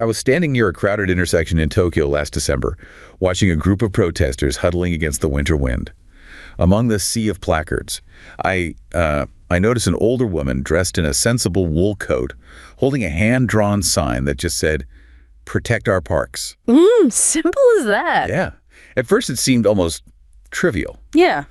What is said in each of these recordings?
I was standing near a crowded intersection in Tokyo last December, watching a group of protesters huddling against the winter wind. Among the sea of placards, I noticed an older woman dressed in a sensible wool coat, holding a hand-drawn sign that just said, "Protect our parks." Simple as that. Yeah. At first it seemed almost trivial. Yeah.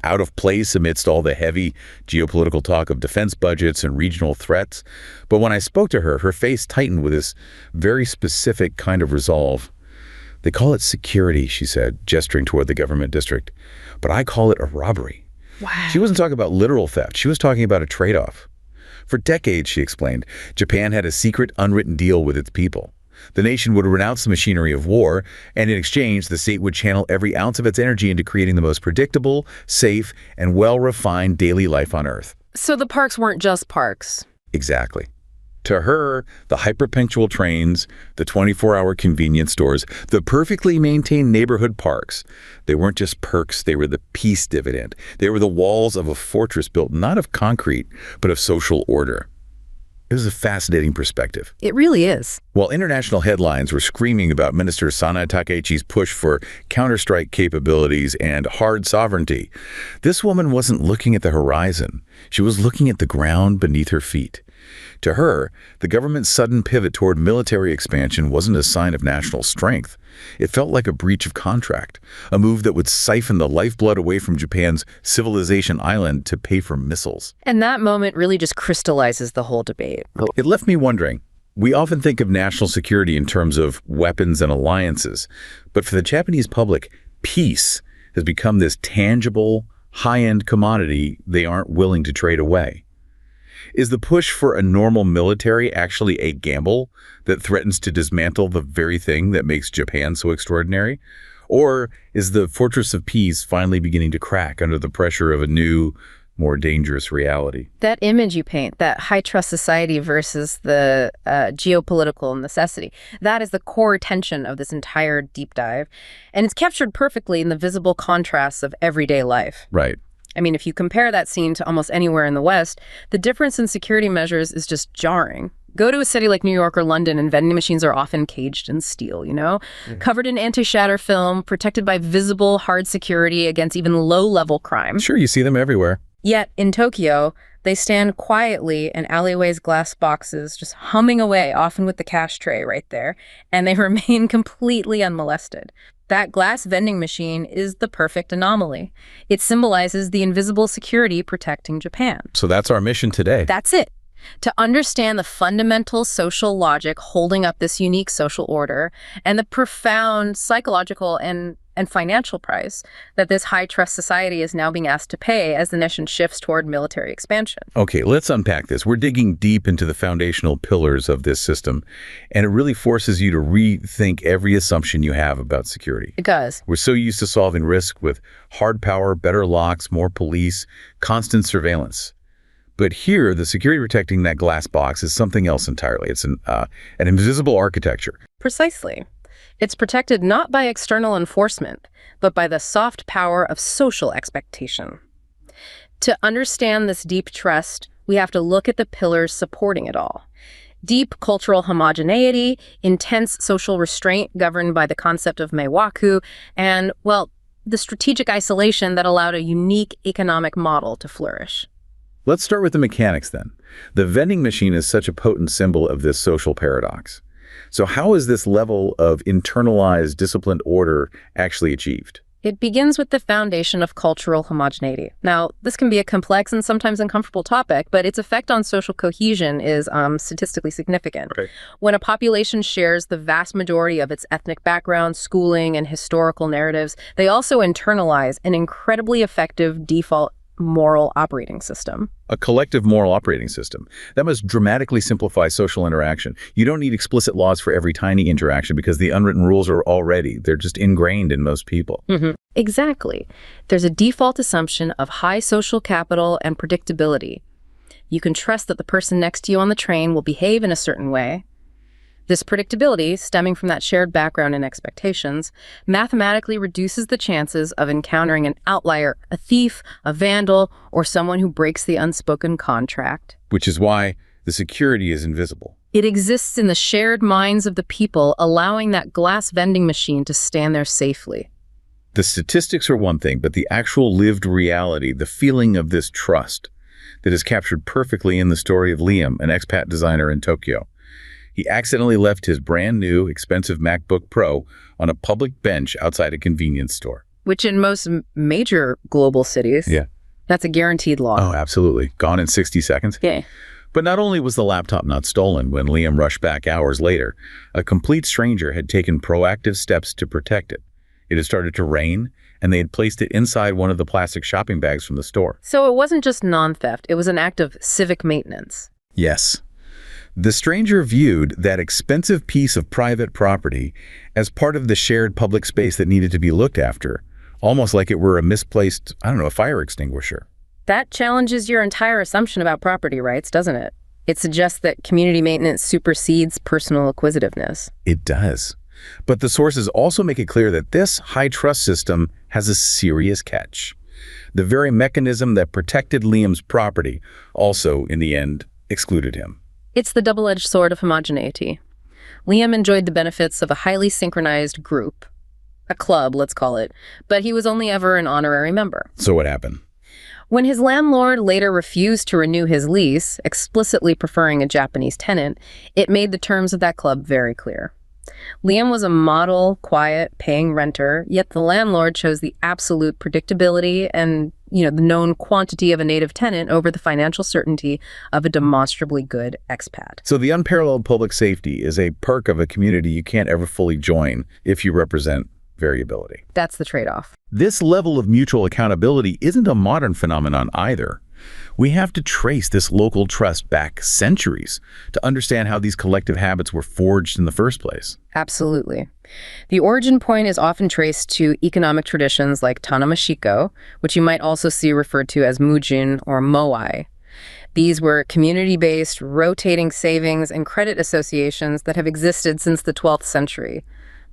Out of place amidst all the heavy geopolitical talk of defense budgets and regional threats. But when I spoke to her, her face tightened with this very specific kind of resolve. "They call it security," she said, gesturing toward the government district. "But I call it a robbery." Wow. She wasn't talking about literal theft. She was talking about a trade-off. For decades, she explained, Japan had a secret, unwritten deal with its people. The nation would renounce the machinery of war, and in exchange, the state would channel every ounce of its energy into creating the most predictable, safe, and well-refined daily life on Earth. So the parks weren't just parks. Exactly. To her, the hyper-punctual trains, the 24-hour convenience stores, the perfectly maintained neighborhood parks, they weren't just perks, they were the peace dividend. They were the walls of a fortress built not of concrete, but of social order. It was a fascinating perspective. It really is. While international headlines were screaming about Minister Sana Takeichi's push for counterstrike capabilities and hard sovereignty, this woman wasn't looking at the horizon. She was looking at the ground beneath her feet. To her, the government's sudden pivot toward military expansion wasn't a sign of national strength. It felt like a breach of contract, a move that would siphon the lifeblood away from Japan's civilization island to pay for missiles. And that moment really just crystallizes the whole debate. It left me wondering. We often think of national security in terms of weapons and alliances, but for the Japanese public, peace has become this tangible, high-end commodity they aren't willing to trade away. Is the push for a normal military actually a gamble that threatens to dismantle the very thing that makes Japan so extraordinary? Or is the fortress of peace finally beginning to crack under the pressure of a new, more dangerous reality? That image you paint, that high-trust society versus the geopolitical necessity, that is the core tension of this entire deep dive. And it's captured perfectly in the visible contrasts of everyday life. Right. I mean, if you compare that scene to almost anywhere in the West, the difference in security measures is just jarring. Go to a city like New York or London, and vending machines are often caged in steel, covered in anti-shatter film, protected by visible, hard security against even low-level crime. Sure, you see them everywhere. Yet, in Tokyo, they stand quietly in alleyways, glass boxes, just humming away, often with the cash tray right there, and they remain completely unmolested. That glass vending machine is the perfect anomaly. It symbolizes the invisible security protecting Japan. So that's our mission today. That's it. To understand the fundamental social logic holding up this unique social order and the profound psychological and financial price that this high-trust society is now being asked to pay as the nation shifts toward military expansion. Okay, let's unpack this. We're digging deep into the foundational pillars of this system, and it really forces you to rethink every assumption you have about security. It does. We're so used to solving risk with hard power, better locks, more police, constant surveillance. But here, the security protecting that glass box is something else entirely. It's an invisible architecture. Precisely. It's protected not by external enforcement, but by the soft power of social expectation. To understand this deep trust, we have to look at the pillars supporting it all. Deep cultural homogeneity, intense social restraint governed by the concept of meiwaku, and, well, the strategic isolation that allowed a unique economic model to flourish. Let's start with the mechanics then. The vending machine is such a potent symbol of this social paradox. So how is this level of internalized, disciplined order actually achieved? It begins with the foundation of cultural homogeneity. Now, this can be a complex and sometimes uncomfortable topic, but its effect on social cohesion is statistically significant. Okay. When a population shares the vast majority of its ethnic background, schooling, and historical narratives, they also internalize an incredibly effective default moral operating system. A collective moral operating system. That must dramatically simplify social interaction. You don't need explicit laws for every tiny interaction because the unwritten rules are they're just ingrained in most people. Mm-hmm. Exactly. There's a default assumption of high social capital and predictability. You can trust that the person next to you on the train will behave in a certain way. This predictability, stemming from that shared background and expectations, mathematically reduces the chances of encountering an outlier, a thief, a vandal, or someone who breaks the unspoken contract. Which is why the security is invisible. It exists in the shared minds of the people, allowing that glass vending machine to stand there safely. The statistics are one thing, but the actual lived reality, the feeling of this trust that is captured perfectly in the story of Liam, an expat designer in Tokyo. He accidentally left his brand new, expensive MacBook Pro on a public bench outside a convenience store. Which in most major global cities, that's a guaranteed loss. Oh, absolutely. Gone in 60 seconds. Yeah. But not only was the laptop not stolen when Liam rushed back hours later, a complete stranger had taken proactive steps to protect it. It had started to rain, and they had placed it inside one of the plastic shopping bags from the store. So it wasn't just non-theft, it was an act of civic maintenance. Yes. The stranger viewed that expensive piece of private property as part of the shared public space that needed to be looked after, almost like it were a misplaced, a fire extinguisher. That challenges your entire assumption about property rights, doesn't it? It suggests that community maintenance supersedes personal acquisitiveness. It does. But the sources also make it clear that this high-trust system has a serious catch. The very mechanism that protected Liam's property also, in the end, excluded him. It's the double-edged sword of homogeneity. Liam enjoyed the benefits of a highly synchronized group, a club, let's call it, but he was only ever an honorary member. So what happened? When his landlord later refused to renew his lease, explicitly preferring a Japanese tenant, it made the terms of that club very clear. Liam was a model, quiet, paying renter, yet the landlord chose the absolute predictability and, the known quantity of a native tenant over the financial certainty of a demonstrably good expat. So the unparalleled public safety is a perk of a community you can't ever fully join if you represent variability. That's the trade-off. This level of mutual accountability isn't a modern phenomenon either. We have to trace this local trust back centuries to understand how these collective habits were forged in the first place. Absolutely. The origin point is often traced to economic traditions like Tanamashiko, which you might also see referred to as mujin or moai. These were community-based, rotating savings and credit associations that have existed since the 12th century,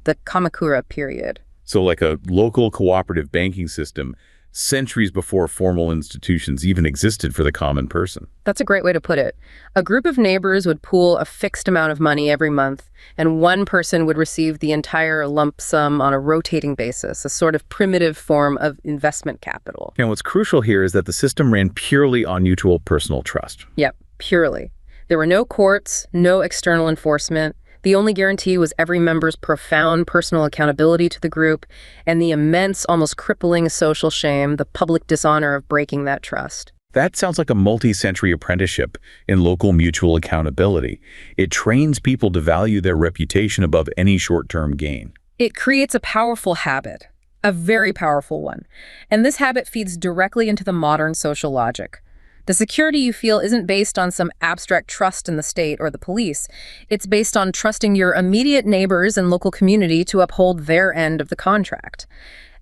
the Kamakura period. So like a local cooperative banking system centuries before formal institutions even existed for the common person. That's a great way to put it. A group of neighbors would pool a fixed amount of money every month, and one person would receive the entire lump sum on a rotating basis, a sort of primitive form of investment capital. And what's crucial here is that the system ran purely on mutual personal trust. Yep, purely. There were no courts, no external enforcement. The only guarantee was every member's profound personal accountability to the group and the immense, almost crippling social shame, the public dishonor of breaking that trust. That sounds like a multi-century apprenticeship in local mutual accountability. It trains people to value their reputation above any short-term gain. It creates a powerful habit, a very powerful one. And this habit feeds directly into the modern social logic. The security you feel isn't based on some abstract trust in the state or the police. It's based on trusting your immediate neighbors and local community to uphold their end of the contract.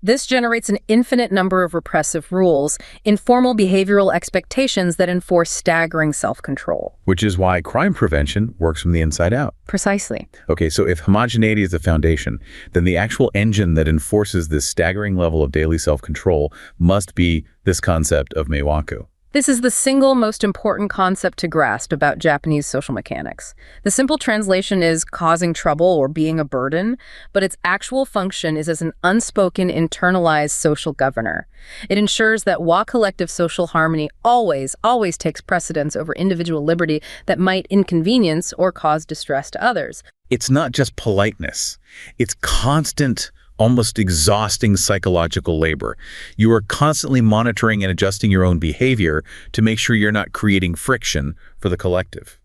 This generates an infinite number of repressive rules, informal behavioral expectations that enforce staggering self-control. Which is why crime prevention works from the inside out. Precisely. Okay, so if homogeneity is the foundation, then the actual engine that enforces this staggering level of daily self-control must be this concept of meiwaku. This is the single most important concept to grasp about Japanese social mechanics. The simple translation is causing trouble or being a burden, but its actual function is as an unspoken, internalized social governor. It ensures that while collective social harmony always takes precedence over individual liberty that might inconvenience or cause distress to others. It's not just politeness. It's constant, almost exhausting psychological labor. You are constantly monitoring and adjusting your own behavior to make sure you're not creating friction for the collective.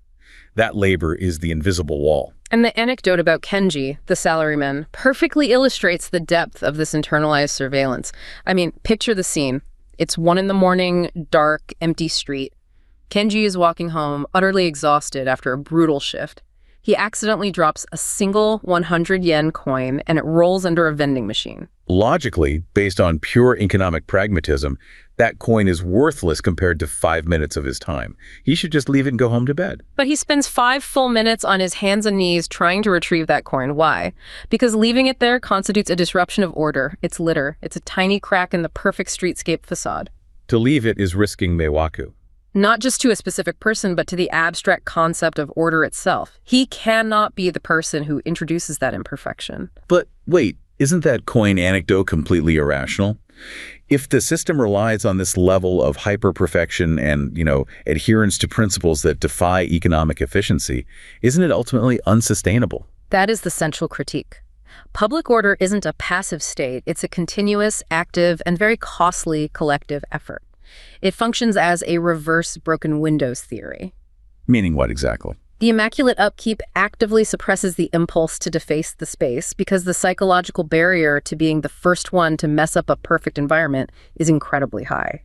That labor is the invisible wall. And the anecdote about Kenji, the salaryman, perfectly illustrates the depth of this internalized surveillance. I mean, picture the scene. It's 1 a.m, dark, empty street. Kenji is walking home, utterly exhausted after a brutal shift. He accidentally drops a single 100 yen coin and it rolls under a vending machine. Logically, based on pure economic pragmatism, that coin is worthless compared to 5 minutes of his time. He should just leave it and go home to bed. But he spends 5 full minutes on his hands and knees trying to retrieve that coin. Why? Because leaving it there constitutes a disruption of order. It's litter. It's a tiny crack in the perfect streetscape facade. To leave it is risking meiwaku. Not just to a specific person, but to the abstract concept of order itself. He cannot be the person who introduces that imperfection. But wait, isn't that coin anecdote completely irrational? If the system relies on this level of hyper-perfection and, adherence to principles that defy economic efficiency, isn't it ultimately unsustainable? That is the central critique. Public order isn't a passive state. It's a continuous, active, and very costly collective effort. It functions as a reverse broken windows theory. Meaning what exactly? The immaculate upkeep actively suppresses the impulse to deface the space because the psychological barrier to being the first one to mess up a perfect environment is incredibly high.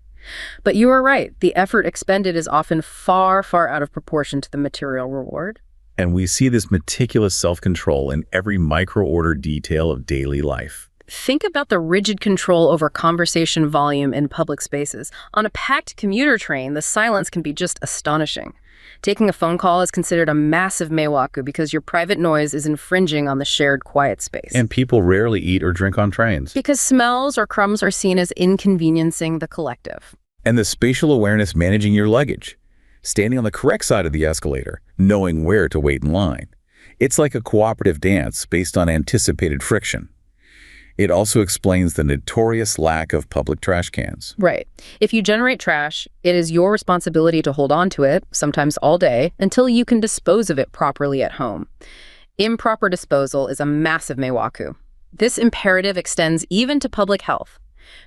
But you are right, the effort expended is often far, far out of proportion to the material reward. And we see this meticulous self-control in every micro-order detail of daily life. Think about the rigid control over conversation volume in public spaces. On a packed commuter train, the silence can be just astonishing. Taking a phone call is considered a massive meiwaku because your private noise is infringing on the shared quiet space. And people rarely eat or drink on trains. Because smells or crumbs are seen as inconveniencing the collective. And the spatial awareness managing your luggage. Standing on the correct side of the escalator, knowing where to wait in line. It's like a cooperative dance based on anticipated friction. It also explains the notorious lack of public trash cans. Right. If you generate trash, it is your responsibility to hold on to it, sometimes all day, until you can dispose of it properly at home. Improper disposal is a massive meiwaku. This imperative extends even to public health.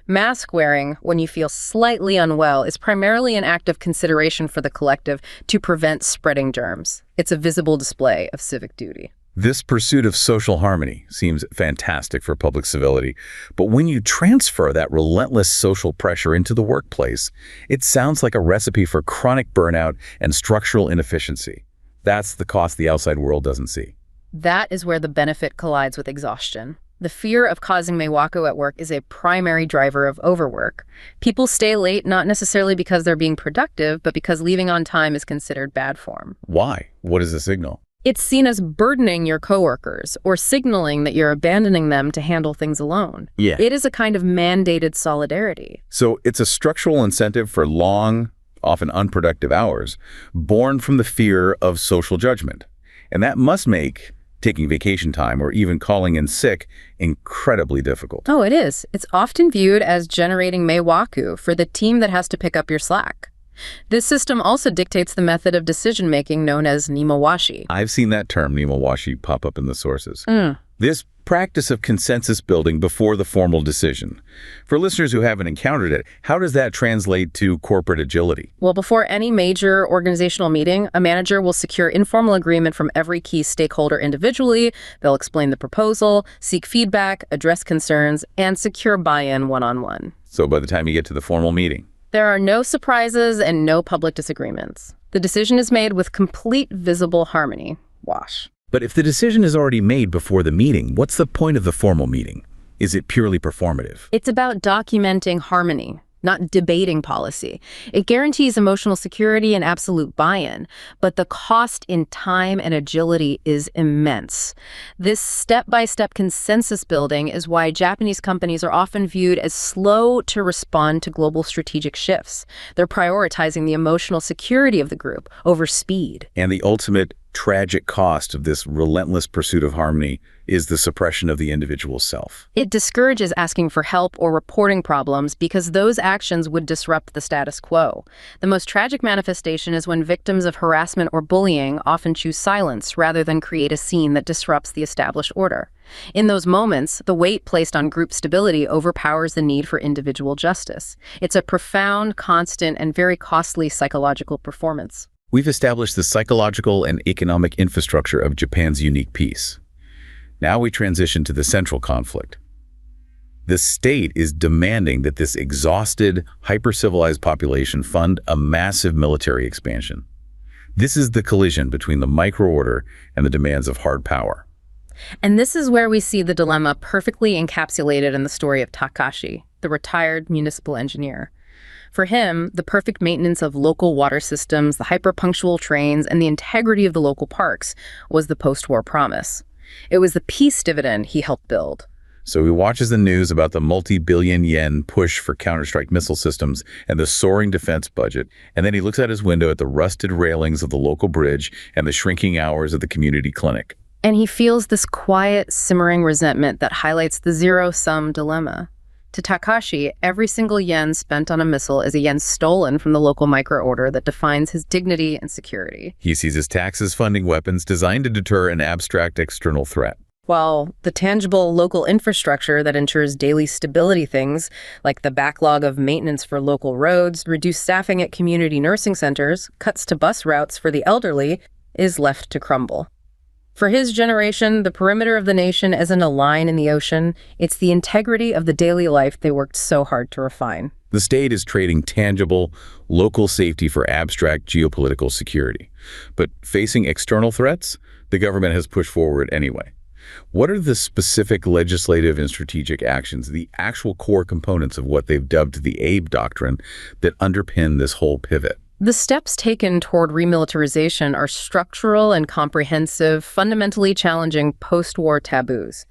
Mask wearing when you feel slightly unwell is primarily an act of consideration for the collective to prevent spreading germs. It's a visible display of civic duty. This pursuit of social harmony seems fantastic for public civility, but when you transfer that relentless social pressure into the workplace, it sounds like a recipe for chronic burnout and structural inefficiency. That's the cost the outside world doesn't see. That is where the benefit collides with exhaustion. The fear of causing meiwaku at work is a primary driver of overwork. People stay late not necessarily because they're being productive, but because leaving on time is considered bad form. Why? What is the signal? It's seen as burdening your coworkers or signaling that you're abandoning them to handle things alone. Yeah. It is a kind of mandated solidarity. So it's a structural incentive for long, often unproductive hours, born from the fear of social judgment. And that must make taking vacation time or even calling in sick incredibly difficult. Oh, it is. It's often viewed as generating meiwaku for the team that has to pick up your slack. This system also dictates the method of decision-making known as nimawashi. I've seen that term, nimawashi, pop up in the sources. This practice of consensus building before the formal decision. For listeners who haven't encountered it, how does that translate to corporate agility? Well, before any major organizational meeting, a manager will secure informal agreement from every key stakeholder individually. They'll explain the proposal, seek feedback, address concerns, and secure buy-in one-on-one. So by the time you get to the formal meeting, there are no surprises and no public disagreements. The decision is made with complete visible harmony. Wash. But if the decision is already made before the meeting, what's the point of the formal meeting? Is it purely performative? It's about documenting harmony, not debating policy. It guarantees emotional security and absolute buy-in, but the cost in time and agility is immense. This step-by-step consensus building is why Japanese companies are often viewed as slow to respond to global strategic shifts. They're prioritizing the emotional security of the group over speed. And the ultimate tragic cost of this relentless pursuit of harmony is the suppression of the individual self. It discourages asking for help or reporting problems because those actions would disrupt the status quo. The most tragic manifestation is when victims of harassment or bullying often choose silence rather than create a scene that disrupts the established order. In those moments, the weight placed on group stability overpowers the need for individual justice. It's a profound, constant, and very costly psychological performance. We've established the psychological and economic infrastructure of Japan's unique peace. Now we transition to the central conflict. The state is demanding that this exhausted, hyper-civilized population fund a massive military expansion. This is the collision between the micro-order and the demands of hard power. And this is where we see the dilemma perfectly encapsulated in the story of Takashi, the retired municipal engineer. For him, the perfect maintenance of local water systems, the hyper-punctual trains, and the integrity of the local parks was the post-war promise. It was the peace dividend he helped build. So he watches the news about the multi-billion-yen push for counter-strike missile systems and the soaring defense budget, and then he looks out his window at the rusted railings of the local bridge and the shrinking hours of the community clinic. And he feels this quiet, simmering resentment that highlights the zero-sum dilemma. To Takashi, every single yen spent on a missile is a yen stolen from the local micro-order that defines his dignity and security. He sees his taxes funding weapons designed to deter an abstract external threat, while the tangible local infrastructure that ensures daily stability, things like the backlog of maintenance for local roads, reduced staffing at community nursing centers, cuts to bus routes for the elderly, is left to crumble. For his generation, the perimeter of the nation isn't a line in the ocean. It's the integrity of the daily life they worked so hard to refine. The state is trading tangible, local safety for abstract geopolitical security. But facing external threats, the government has pushed forward anyway. What are the specific legislative and strategic actions, the actual core components of what they've dubbed the Abe Doctrine, that underpin this whole pivot? The steps taken toward remilitarization are structural and comprehensive, fundamentally challenging post-war taboos.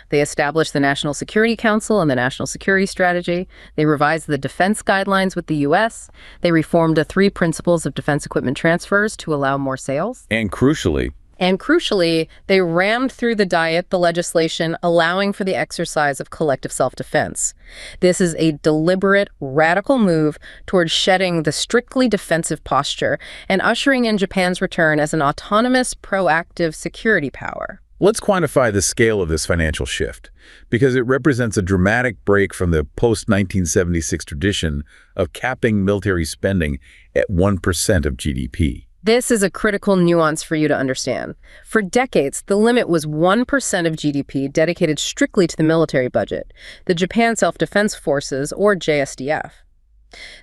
They established the National Security Council and the National Security Strategy. They revised the defense guidelines with the U.S. They reformed the 3 principles of defense equipment transfers to allow more sales. And crucially, they rammed through the Diet the legislation allowing for the exercise of collective self-defense. This is a deliberate, radical move towards shedding the strictly defensive posture and ushering in Japan's return as an autonomous, proactive security power. Let's quantify the scale of this financial shift, because it represents a dramatic break from the post-1976 tradition of capping military spending at 1% of GDP. This is a critical nuance for you to understand. For decades, the limit was 1% of GDP dedicated strictly to the military budget, the Japan Self-Defense Forces, or JSDF.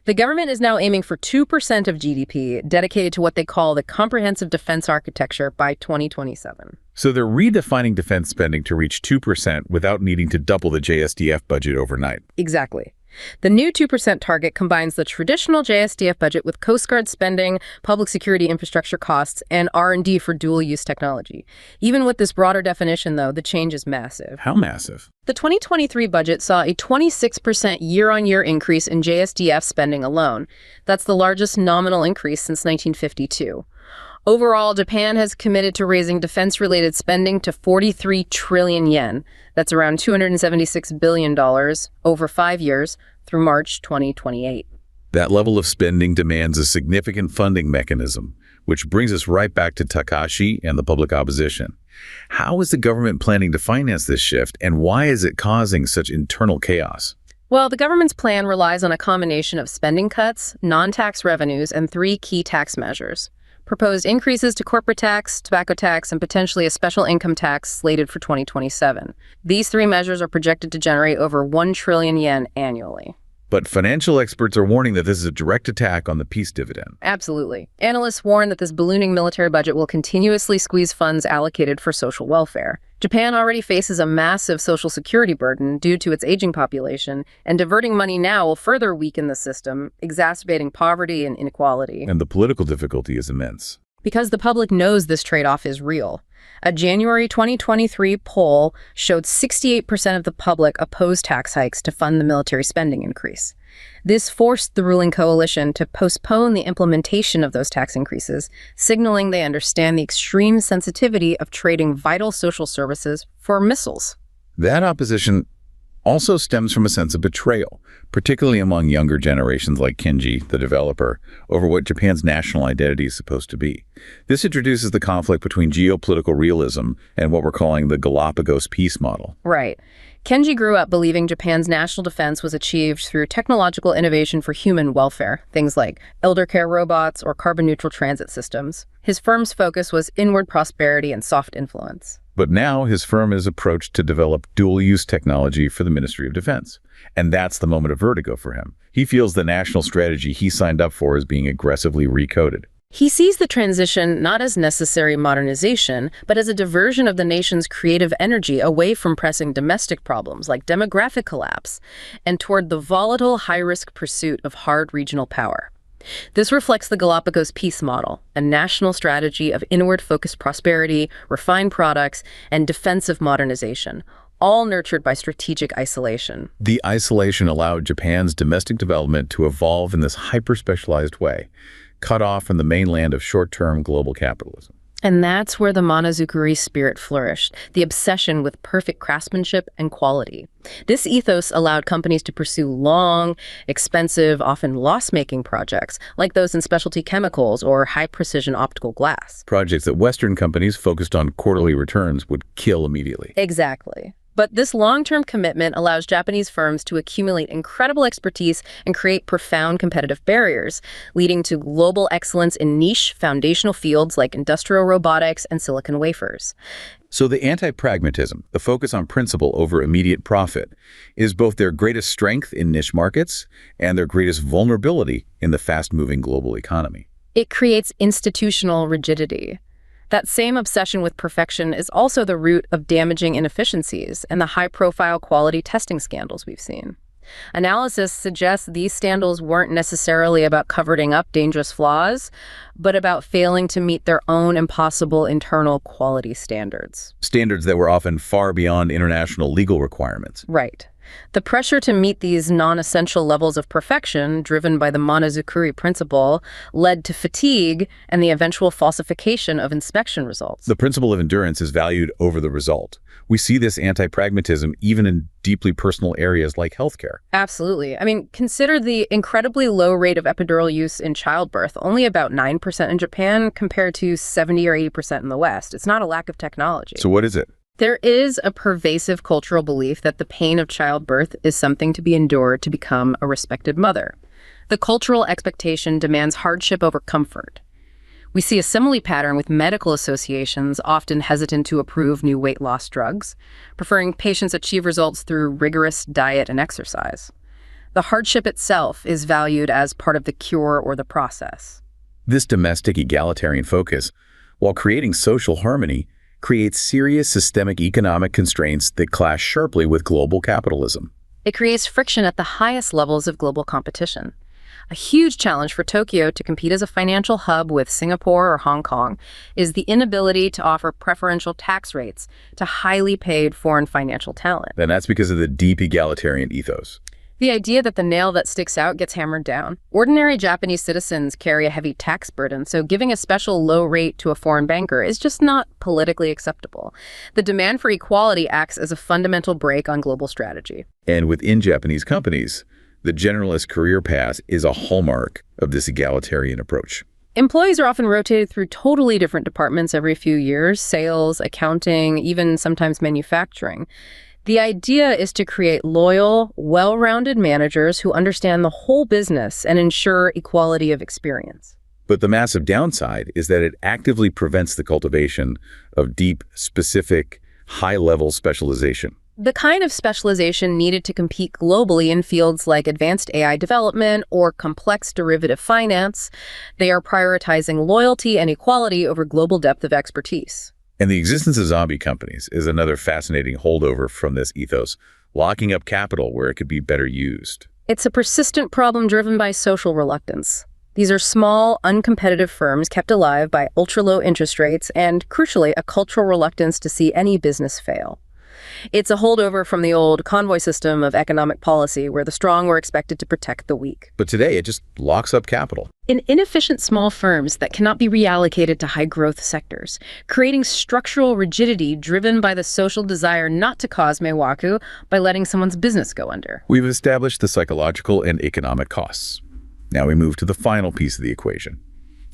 The government is now aiming for 2% of GDP dedicated to what they call the Comprehensive Defense Architecture by 2027. So they're redefining defense spending to reach 2% without needing to double the JSDF budget overnight. Exactly. The new 2% target combines the traditional JSDF budget with Coast Guard spending, public security infrastructure costs, and R&D for dual-use technology. Even with this broader definition, though, the change is massive. How massive? The 2023 budget saw a 26% year-on-year increase in JSDF spending alone. That's the largest nominal increase since 1952. Overall, Japan has committed to raising defense-related spending to 43 trillion yen. That's around $276 billion over 5 years through March 2028. That level of spending demands a significant funding mechanism, which brings us right back to Takashi and the public opposition. How is the government planning to finance this shift, and why is it causing such internal chaos? Well, the government's plan relies on a combination of spending cuts, non-tax revenues, and 3 key tax measures. Proposed increases to corporate tax, tobacco tax, and potentially a special income tax slated for 2027. These 3 measures are projected to generate over 1 trillion yen annually. But financial experts are warning that this is a direct attack on the peace dividend. Absolutely. Analysts warn that this ballooning military budget will continuously squeeze funds allocated for social welfare. Japan already faces a massive social security burden due to its aging population, and diverting money now will further weaken the system, exacerbating poverty and inequality. And the political difficulty is immense. Because the public knows this trade-off is real. A January 2023 poll showed 68% of the public opposed tax hikes to fund the military spending increase. This forced the ruling coalition to postpone the implementation of those tax increases, signaling they understand the extreme sensitivity of trading vital social services for missiles. That opposition also stems from a sense of betrayal, particularly among younger generations like Kenji, the developer, over what Japan's national identity is supposed to be. This introduces the conflict between geopolitical realism and what we're calling the Galapagos peace model. Right. Kenji grew up believing Japan's national defense was achieved through technological innovation for human welfare, things like elder care robots or carbon-neutral transit systems. His firm's focus was inward prosperity and soft influence. But now his firm is approached to develop dual-use technology for the Ministry of Defense. And that's the moment of vertigo for him. He feels the national strategy he signed up for is being aggressively recoded. He sees the transition not as necessary modernization, but as a diversion of the nation's creative energy away from pressing domestic problems like demographic collapse and toward the volatile, high-risk pursuit of hard regional power. This reflects the Galapagos peace model, a national strategy of inward-focused prosperity, refined products, and defensive modernization, all nurtured by strategic isolation. The isolation allowed Japan's domestic development to evolve in this hyper-specialized way, cut off from the mainland of short-term global capitalism. And that's where the monozukuri spirit flourished, the obsession with perfect craftsmanship and quality. This ethos allowed companies to pursue long, expensive, often loss-making projects, like those in specialty chemicals or high-precision optical glass. Projects that Western companies focused on quarterly returns would kill immediately. Exactly. But this long-term commitment allows Japanese firms to accumulate incredible expertise and create profound competitive barriers, leading to global excellence in niche foundational fields like industrial robotics and silicon wafers. So the anti-pragmatism, the focus on principle over immediate profit, is both their greatest strength in niche markets and their greatest vulnerability in the fast-moving global economy. It creates institutional rigidity. That same obsession with perfection is also the root of damaging inefficiencies and the high-profile quality testing scandals we've seen. Analysis suggests these scandals weren't necessarily about covering up dangerous flaws, but about failing to meet their own impossible internal quality standards. Standards that were often far beyond international legal requirements. Right. The pressure to meet these non-essential levels of perfection, driven by the monozukuri principle, led to fatigue and the eventual falsification of inspection results. The principle of endurance is valued over the result. We see this anti-pragmatism even in deeply personal areas like healthcare. Absolutely. I mean, consider the incredibly low rate of epidural use in childbirth, only about 9% in Japan compared to 70 or 80% in the West. It's not a lack of technology. So what is it? There is a pervasive cultural belief that the pain of childbirth is something to be endured to become a respected mother. The cultural expectation demands hardship over comfort. We see a similar pattern with medical associations often hesitant to approve new weight loss drugs, preferring patients achieve results through rigorous diet and exercise. The hardship itself is valued as part of the cure or the process. This domestic egalitarian focus, while creating social harmony, creates serious systemic economic constraints that clash sharply with global capitalism. It creates friction at the highest levels of global competition. A huge challenge for Tokyo to compete as a financial hub with Singapore or Hong Kong is the inability to offer preferential tax rates to highly paid foreign financial talent. And that's because of the deep egalitarian ethos. The idea that the nail that sticks out gets hammered down. Ordinary Japanese citizens carry a heavy tax burden, so giving a special low rate to a foreign banker is just not politically acceptable. The demand for equality acts as a fundamental brake on global strategy. And within Japanese companies, the generalist career path is a hallmark of this egalitarian approach. Employees are often rotated through totally different departments every few years: sales, accounting, even sometimes manufacturing. The idea is to create loyal, well-rounded managers who understand the whole business and ensure equality of experience. But the massive downside is that it actively prevents the cultivation of deep, specific, high-level specialization. The kind of specialization needed to compete globally in fields like advanced AI development or complex derivative finance. They are prioritizing loyalty and equality over global depth of expertise. And the existence of zombie companies is another fascinating holdover from this ethos, locking up capital where it could be better used. It's a persistent problem driven by social reluctance. These are small, uncompetitive firms kept alive by ultra-low interest rates and, crucially, a cultural reluctance to see any business fail. It's a holdover from the old convoy system of economic policy where the strong were expected to protect the weak. But today, it just locks up capital. In inefficient small firms that cannot be reallocated to high-growth sectors, creating structural rigidity driven by the social desire not to cause meiwaku by letting someone's business go under. We've established the psychological and economic costs. Now we move to the final piece of the equation.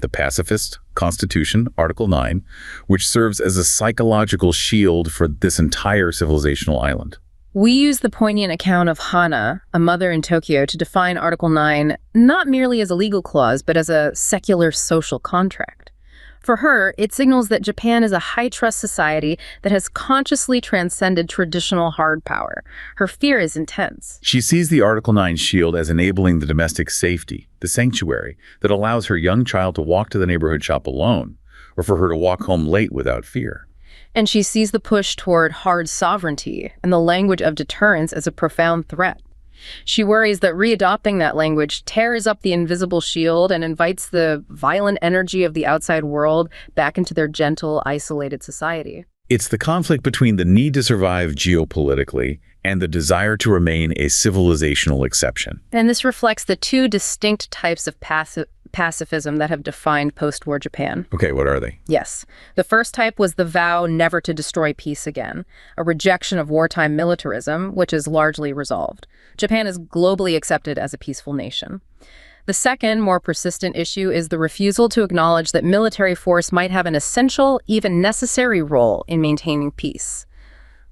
The pacifist Constitution, Article 9, which serves as a psychological shield for this entire civilizational island. We use the poignant account of Hana, a mother in Tokyo, to define Article 9 not merely as a legal clause, but as a secular social contract. For her, it signals that Japan is a high-trust society that has consciously transcended traditional hard power. Her fear is intense. She sees the Article 9 shield as enabling the domestic safety, the sanctuary that allows her young child to walk to the neighborhood shop alone, or for her to walk home late without fear. And she sees the push toward hard sovereignty and the language of deterrence as a profound threat. She worries that readopting that language tears up the invisible shield and invites the violent energy of the outside world back into their gentle, isolated society. It's the conflict between the need to survive geopolitically and the desire to remain a civilizational exception. And this reflects the two distinct types of pacifism that have defined post-war Japan. Okay, what are they? Yes. The first type was the vow never to destroy peace again, a rejection of wartime militarism, which is largely resolved. Japan is globally accepted as a peaceful nation. The second, more persistent issue is the refusal to acknowledge that military force might have an essential, even necessary role in maintaining peace.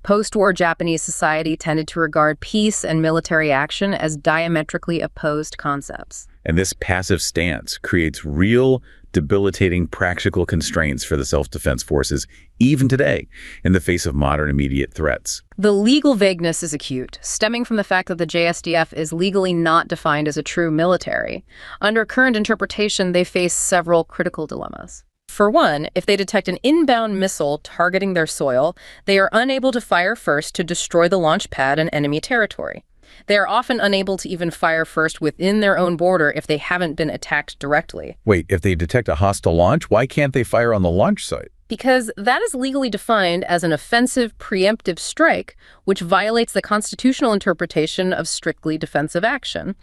Post-war Japanese society tended to regard peace and military action as diametrically opposed concepts. And this passive stance creates real, debilitating practical constraints for the self-defense forces, even today, in the face of modern immediate threats. The legal vagueness is acute, stemming from the fact that the JSDF is legally not defined as a true military. Under current interpretation, they face several critical dilemmas. For one, if they detect an inbound missile targeting their soil, they are unable to fire first to destroy the launch pad in enemy territory. They are often unable to even fire first within their own border if they haven't been attacked directly. Wait, if they detect a hostile launch, why can't they fire on the launch site? Because that is legally defined as an offensive preemptive strike, which violates the constitutional interpretation of strictly defensive action.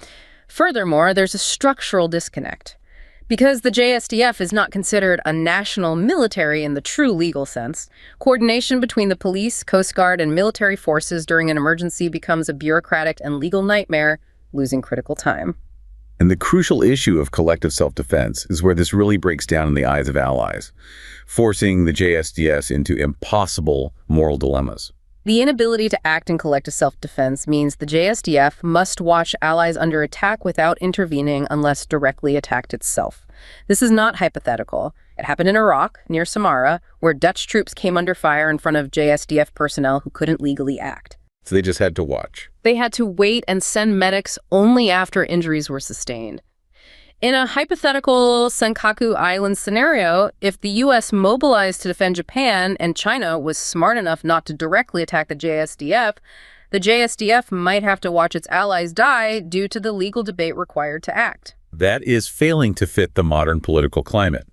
Furthermore, there's a structural disconnect. Because the JSDF is not considered a national military in the true legal sense, coordination between the police, Coast Guard, and military forces during an emergency becomes a bureaucratic and legal nightmare, losing critical time. And the crucial issue of collective self-defense is where this really breaks down in the eyes of allies, forcing the JSDS into impossible moral dilemmas. The inability to act in collective self-defense means the JSDF must watch allies under attack without intervening unless directly attacked itself. This is not hypothetical. It happened in Iraq, near Samarra, where Dutch troops came under fire in front of JSDF personnel who couldn't legally act. So they just had to watch. They had to wait and send medics only after injuries were sustained. In a hypothetical Senkaku Island scenario, if the U.S. mobilized to defend Japan and China was smart enough not to directly attack the JSDF might have to watch its allies die due to the legal debate required to act. That is failing to fit the modern political climate.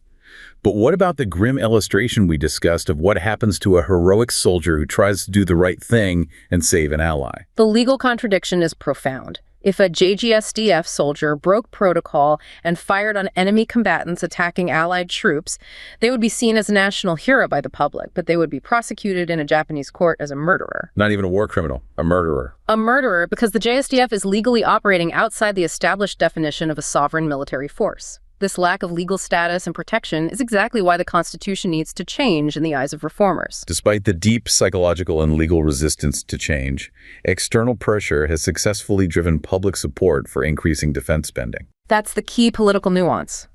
But what about the grim illustration we discussed of what happens to a heroic soldier who tries to do the right thing and save an ally? The legal contradiction is profound. If a JGSDF soldier broke protocol and fired on enemy combatants attacking Allied troops, they would be seen as a national hero by the public, but they would be prosecuted in a Japanese court as a murderer. Not even a war criminal, a murderer. A murderer because the JSDF is legally operating outside the established definition of a sovereign military force. This lack of legal status and protection is exactly why the Constitution needs to change in the eyes of reformers. Despite the deep psychological and legal resistance to change, external pressure has successfully driven public support for increasing defense spending. That's the key political nuance.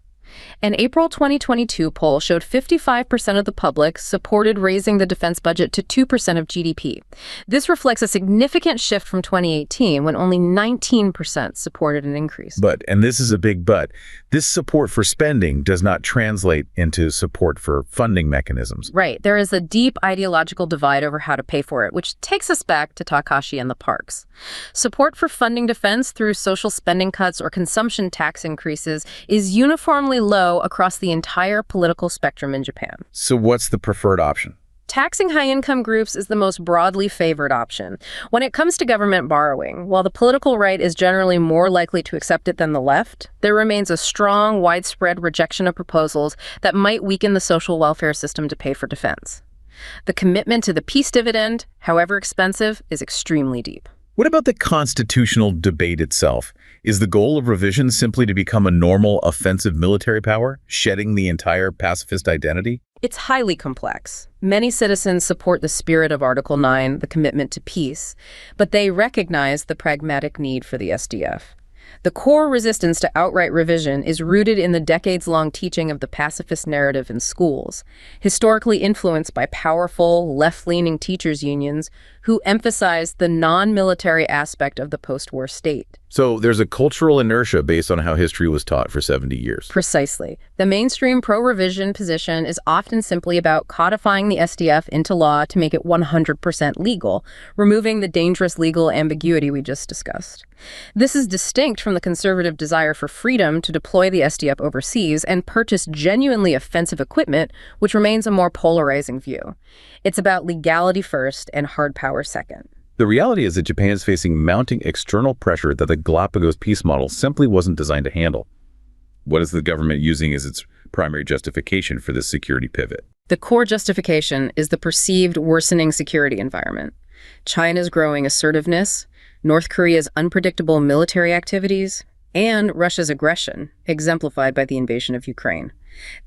An April 2022 poll showed 55% of the public supported raising the defense budget to 2% of GDP. This reflects a significant shift from 2018, when only 19% supported an increase. But, and this is a big but, this support for spending does not translate into support for funding mechanisms. Right. There is a deep ideological divide over how to pay for it, which takes us back to Takashi and the Parks. Support for funding defense through social spending cuts or consumption tax increases is uniformly low across the entire political spectrum in Japan. So what's the preferred option? Taxing high-income groups is the most broadly favored option. When it comes to government borrowing, while the political right is generally more likely to accept it than the left, there remains a strong, widespread rejection of proposals that might weaken the social welfare system to pay for defense. The commitment to the peace dividend, however expensive, is extremely deep. What about the constitutional debate itself? Is the goal of revision simply to become a normal offensive military power, shedding the entire pacifist identity? It's highly complex. Many citizens support the spirit of Article 9, the commitment to peace, but they recognize the pragmatic need for the SDF. The core resistance to outright revision is rooted in the decades-long teaching of the pacifist narrative in schools, historically influenced by powerful, left-leaning teachers' unions who emphasized the non-military aspect of the post-war state. So there's a cultural inertia based on how history was taught for 70 years. Precisely. The mainstream pro-revision position is often simply about codifying the SDF into law to make it 100% legal, removing the dangerous legal ambiguity we just discussed. This is distinct from the conservative desire for freedom to deploy the SDF overseas and purchase genuinely offensive equipment, which remains a more polarizing view. It's about legality first and hard power second. The reality is that Japan is facing mounting external pressure that the Galapagos peace model simply wasn't designed to handle. What is the government using as its primary justification for this security pivot? The core justification is the perceived worsening security environment. China's growing assertiveness, North Korea's unpredictable military activities, and Russia's aggression, exemplified by the invasion of Ukraine.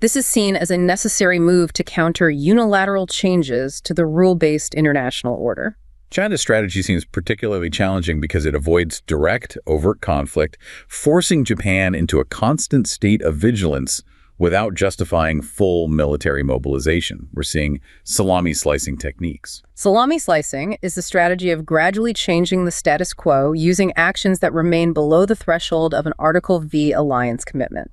This is seen as a necessary move to counter unilateral changes to the rule-based international order. China's strategy seems particularly challenging because it avoids direct, overt conflict, forcing Japan into a constant state of vigilance without justifying full military mobilization. We're seeing salami slicing techniques. Salami slicing is the strategy of gradually changing the status quo using actions that remain below the threshold of an Article V alliance commitment.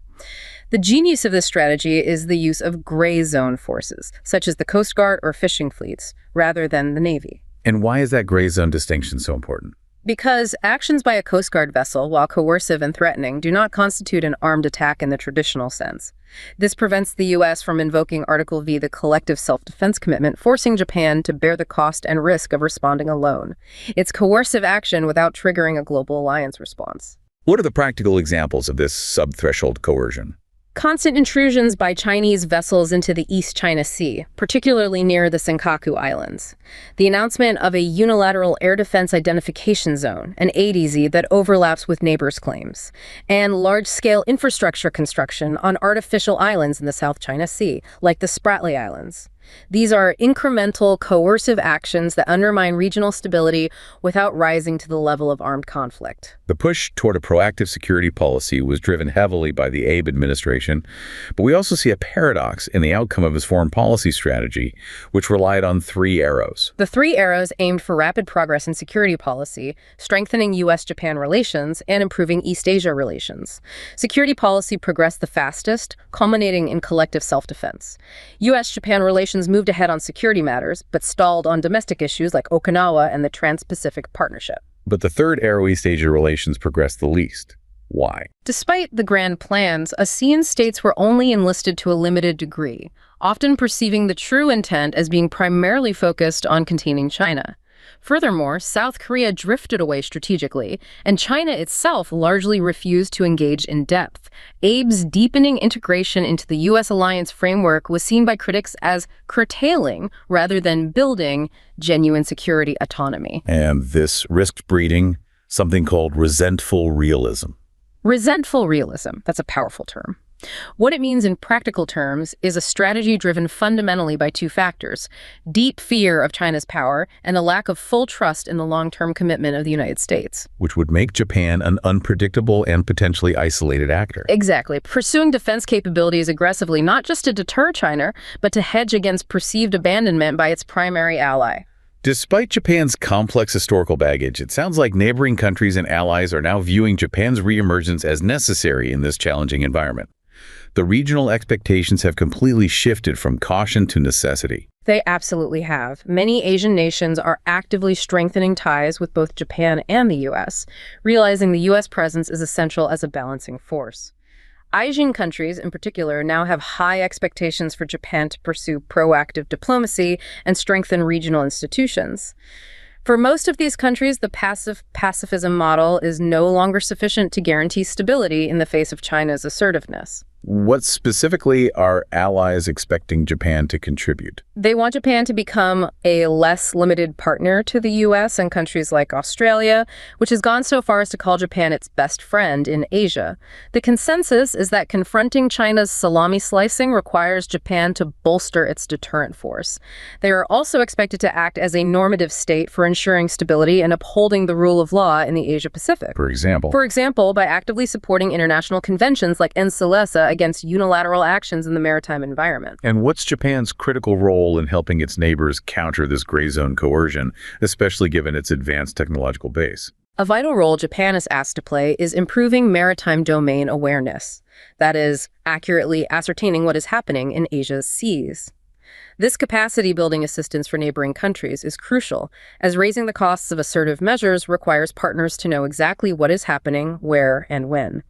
The genius of this strategy is the use of gray zone forces, such as the Coast Guard or fishing fleets, rather than the Navy. And why is that gray zone distinction so important? Because actions by a Coast Guard vessel, while coercive and threatening, do not constitute an armed attack in the traditional sense. This prevents the U.S. from invoking Article V, the collective self-defense commitment, forcing Japan to bear the cost and risk of responding alone. It's coercive action without triggering a global alliance response. What are the practical examples of this sub-threshold coercion? Constant intrusions by Chinese vessels into the East China Sea, particularly near the Senkaku Islands. The announcement of a unilateral air defense identification zone, an ADZ that overlaps with neighbors' claims, and large-scale infrastructure construction on artificial islands in the South China Sea, like the Spratly Islands. These are incremental, coercive actions that undermine regional stability without rising to the level of armed conflict. The push toward a proactive security policy was driven heavily by the Abe administration, but we also see a paradox in the outcome of his foreign policy strategy, which relied on three arrows. The three arrows aimed for rapid progress in security policy, strengthening U.S.-Japan relations, and improving East Asia relations. Security policy progressed the fastest, culminating in collective self-defense. U.S.-Japan relations moved ahead on security matters, but stalled on domestic issues like Okinawa and the Trans-Pacific Partnership. But the third arrow, East Asia relations, progressed the least. Why? Despite the grand plans, ASEAN states were only enlisted to a limited degree, often perceiving the true intent as being primarily focused on containing China. Furthermore, South Korea drifted away strategically, and China itself largely refused to engage in depth. Abe's deepening integration into the U.S. alliance framework was seen by critics as curtailing, rather than building, genuine security autonomy. And this risked breeding something called resentful realism. Resentful realism, that's a powerful term. What it means in practical terms is a strategy driven fundamentally by two factors: deep fear of China's power and a lack of full trust in the long-term commitment of the United States. Which would make Japan an unpredictable and potentially isolated actor. Exactly. Pursuing defense capabilities aggressively, not just to deter China, but to hedge against perceived abandonment by its primary ally. Despite Japan's complex historical baggage, it sounds like neighboring countries and allies are now viewing Japan's reemergence as necessary in this challenging environment. The regional expectations have completely shifted from caution to necessity. They absolutely have. Many Asian nations are actively strengthening ties with both Japan and the U.S., realizing the U.S. presence is essential as a balancing force. Asian countries, in particular, now have high expectations for Japan to pursue proactive diplomacy and strengthen regional institutions. For most of these countries, the pacifism model is no longer sufficient to guarantee stability in the face of China's assertiveness. What specifically are allies expecting Japan to contribute? They want Japan to become a less limited partner to the U.S. and countries like Australia, which has gone so far as to call Japan its best friend in Asia. The consensus is that confronting China's salami slicing requires Japan to bolster its deterrent force. They are also expected to act as a normative state for ensuring stability and upholding the rule of law in the Asia-Pacific. For example, by actively supporting international conventions like NCLESA against unilateral actions in the maritime environment. And what's Japan's critical role in helping its neighbors counter this gray zone coercion, especially given its advanced technological base? A vital role Japan is asked to play is improving maritime domain awareness, that is, accurately ascertaining what is happening in Asia's seas. This capacity-building assistance for neighboring countries is crucial, as raising the costs of assertive measures requires partners to know exactly what is happening, where, and when.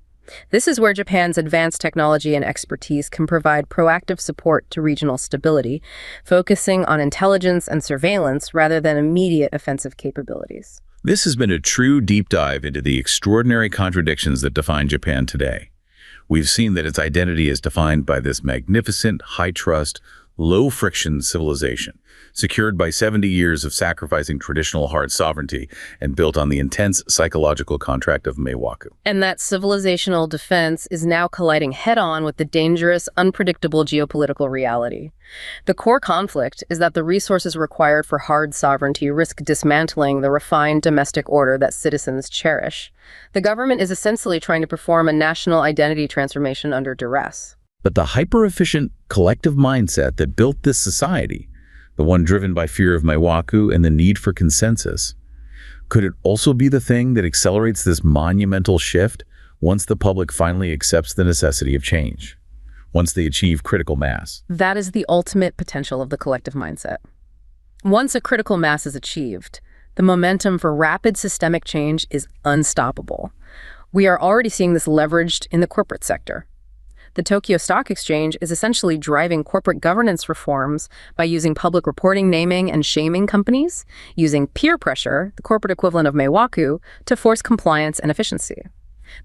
This is where Japan's advanced technology and expertise can provide proactive support to regional stability, focusing on intelligence and surveillance rather than immediate offensive capabilities. This has been a true deep dive into the extraordinary contradictions that define Japan today. We've seen that its identity is defined by this magnificent, high-trust, low-friction civilization, secured by 70 years of sacrificing traditional hard sovereignty and built on the intense psychological contract of meiwaku. And that civilizational defense is now colliding head-on with the dangerous, unpredictable geopolitical reality. The core conflict is that the resources required for hard sovereignty risk dismantling the refined domestic order that citizens cherish. The government is essentially trying to perform a national identity transformation under duress. But the hyper-efficient collective mindset that built this society, the one driven by fear of meiwaku and the need for consensus, could it also be the thing that accelerates this monumental shift once the public finally accepts the necessity of change, once they achieve critical mass? That is the ultimate potential of the collective mindset. Once a critical mass is achieved, the momentum for rapid systemic change is unstoppable. We are already seeing this leveraged in the corporate sector. The Tokyo Stock Exchange is essentially driving corporate governance reforms by using public reporting, naming, and shaming companies, using peer pressure, the corporate equivalent of meiwaku, to force compliance and efficiency.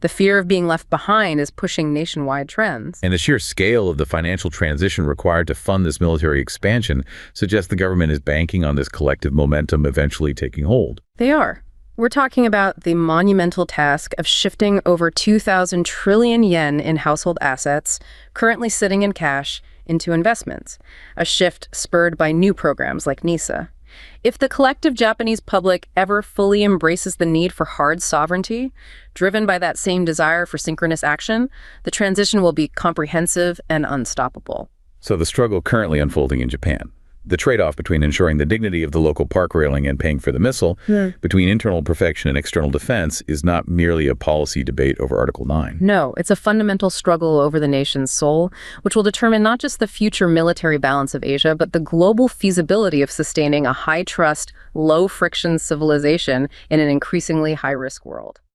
The fear of being left behind is pushing nationwide trends. And the sheer scale of the financial transition required to fund this military expansion suggests the government is banking on this collective momentum eventually taking hold. They are. We're talking about the monumental task of shifting over 2,000 trillion yen in household assets, currently sitting in cash, into investments, a shift spurred by new programs like NISA. If the collective Japanese public ever fully embraces the need for hard sovereignty, driven by that same desire for synchronous action, the transition will be comprehensive and unstoppable. So the struggle currently unfolding in Japan, the trade-off between ensuring the dignity of the local park railing and paying for the missile, between internal perfection and external defense, is not merely a policy debate over Article 9. No, it's a fundamental struggle over the nation's soul, which will determine not just the future military balance of Asia, but the global feasibility of sustaining a high-trust, low-friction civilization in an increasingly high-risk world.